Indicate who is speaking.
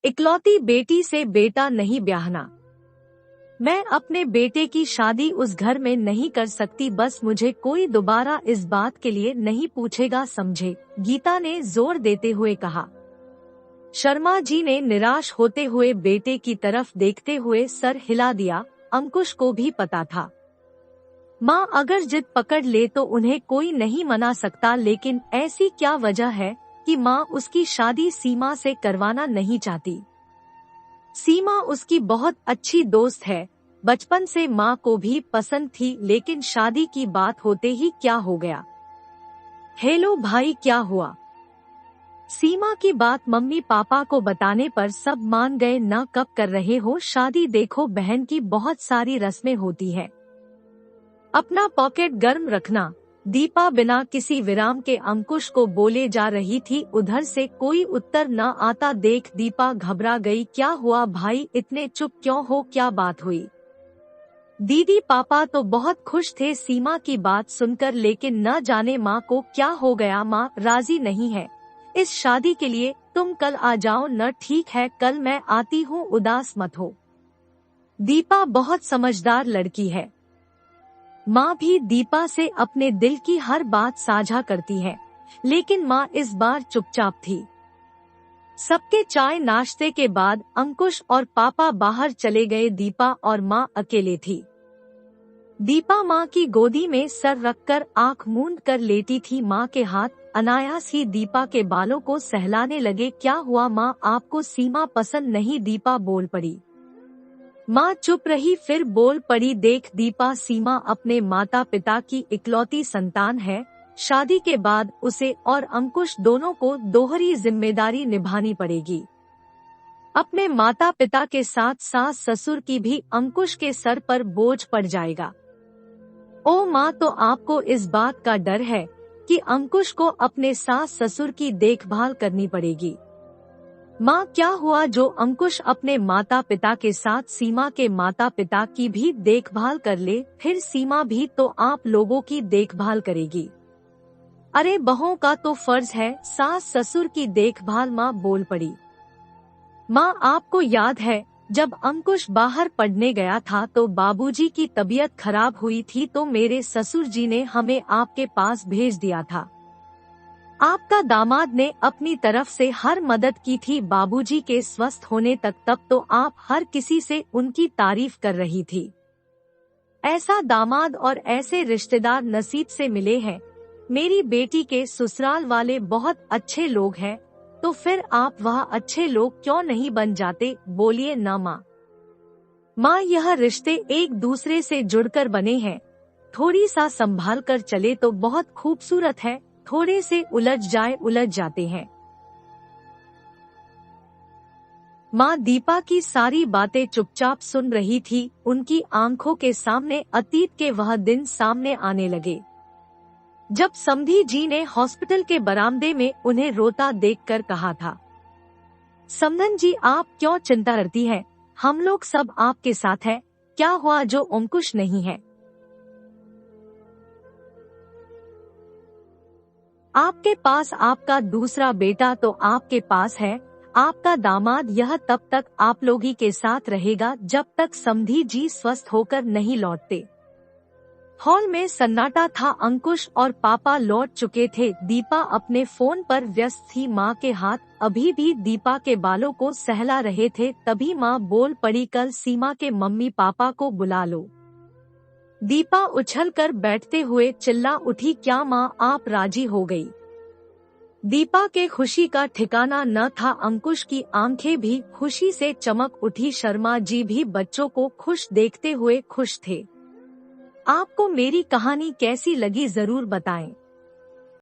Speaker 1: इकलौती बेटी से बेटा नहीं ब्याहना। मैं अपने बेटे की शादी उस घर में नहीं कर सकती, बस मुझे कोई दोबारा इस बात के लिए नहीं पूछेगा, समझे? गीता ने जोर देते हुए कहा। शर्मा जी ने निराश होते हुए बेटे की तरफ देखते हुए सर हिला दिया। अंकुश को भी पता था माँ अगर जिद पकड़ ले तो उन्हें कोई नहीं मना सकता, लेकिन ऐसी क्या वजह है कि माँ उसकी शादी सीमा से करवाना नहीं चाहती? सीमा उसकी बहुत अच्छी दोस्त है, बचपन से माँ को भी पसंद थी, लेकिन शादी की बात होते ही क्या हो गया? हेलो भाई, क्या हुआ? सीमा की बात मम्मी पापा को बताने पर सब मान गए। न कब कर रहे हो शादी? देखो बहन की बहुत सारी रस्में होती है, अपना पॉकेट गर्म रखना। दीपा बिना किसी विराम के अंकुश को बोले जा रही थी। उधर से कोई उत्तर न आता देख दीपा घबरा गई। क्या हुआ भाई, इतने चुप क्यों हो? क्या बात हुई? दीदी पापा तो बहुत खुश थे सीमा की बात सुनकर, लेकिन न जाने माँ को क्या हो गया। माँ राजी नहीं है इस शादी के लिए। तुम कल आ जाओ न? ठीक है, कल मैं आती हूँ, उदास मत हो। दीपा बहुत समझदार लड़की है। माँ भी दीपा से अपने दिल की हर बात साझा करती है, लेकिन माँ इस बार चुपचाप थी। सबके चाय नाश्ते के बाद अंकुश और पापा बाहर चले गए। दीपा और माँ अकेले थी। दीपा माँ की गोदी में सर रखकर आंख मूंद कर लेटी थी। माँ के हाथ अनायास ही दीपा के बालों को सहलाने लगे। क्या हुआ माँ, आपको सीमा पसंद नहीं? दीपा बोल पड़ी। माँ चुप रही, फिर बोल पड़ी। देख दीपा, सीमा अपने माता पिता की इकलौती संतान है। शादी के बाद उसे और अंकुश दोनों को दोहरी जिम्मेदारी निभानी पड़ेगी। अपने माता पिता के साथ सास ससुर की भी अंकुश के सर पर बोझ पड़ जाएगा। ओ माँ, तो आपको इस बात का डर है कि अंकुश को अपने सास ससुर की देखभाल करनी पड़ेगी? माँ क्या हुआ जो अंकुश अपने माता पिता के साथ सीमा के माता पिता की भी देखभाल कर ले? फिर सीमा भी तो आप लोगों की देखभाल करेगी। अरे बहुओं का तो फर्ज है सास ससुर की देखभाल। माँ बोल पड़ी। माँ आपको याद है जब अंकुश बाहर पढ़ने गया था तो बाबूजी की तबीयत खराब हुई थी, तो मेरे ससुर जी ने हमें आपके पास भेज दिया था। आपका दामाद ने अपनी तरफ से हर मदद की थी बाबूजी के स्वस्थ होने तक। तब तो आप हर किसी से उनकी तारीफ कर रही थी। ऐसा दामाद और ऐसे रिश्तेदार नसीब से मिले हैं। मेरी बेटी के ससुराल वाले बहुत अच्छे लोग हैं, तो फिर आप वह अच्छे लोग क्यों नहीं बन जाते? बोलिए ना माँ। माँ यह रिश्ते एक दूसरे से जुड़कर बने हैं, थोड़ी सा संभाल कर चले तो बहुत खूबसूरत है, थोड़े से उलझ जाते हैं। माँ दीपा की सारी बातें चुपचाप सुन रही थी। उनकी आंखों के सामने अतीत के वह दिन सामने आने लगे जब समधी जी ने हॉस्पिटल के बरामदे में उन्हें रोता देखकर कहा था, समधन जी आप क्यों चिंता करती हैं? हम लोग सब आपके साथ हैं। क्या हुआ जो अंकुश नहीं है? आपके पास आपका दूसरा बेटा तो आपके पास है, आपका दामाद। यह तब तक आप लोग ही के साथ रहेगा जब तक समधी जी स्वस्थ होकर नहीं लौटते। हॉल में सन्नाटा था। अंकुश और पापा लौट चुके थे। दीपा अपने फोन पर व्यस्त थी। माँ के हाथ अभी भी दीपा के बालों को सहला रहे थे। तभी माँ बोल पड़ी, कल सीमा के मम्मी पापा को बुला लो। दीपा उछलकर बैठते हुए चिल्ला उठी, क्या माँ आप राजी हो गई? दीपा के खुशी का ठिकाना न था। अंकुश की आंखें भी खुशी से चमक उठी। शर्मा जी भी बच्चों को खुश देखते हुए खुश थे। आपको मेरी कहानी कैसी लगी जरूर बताएं।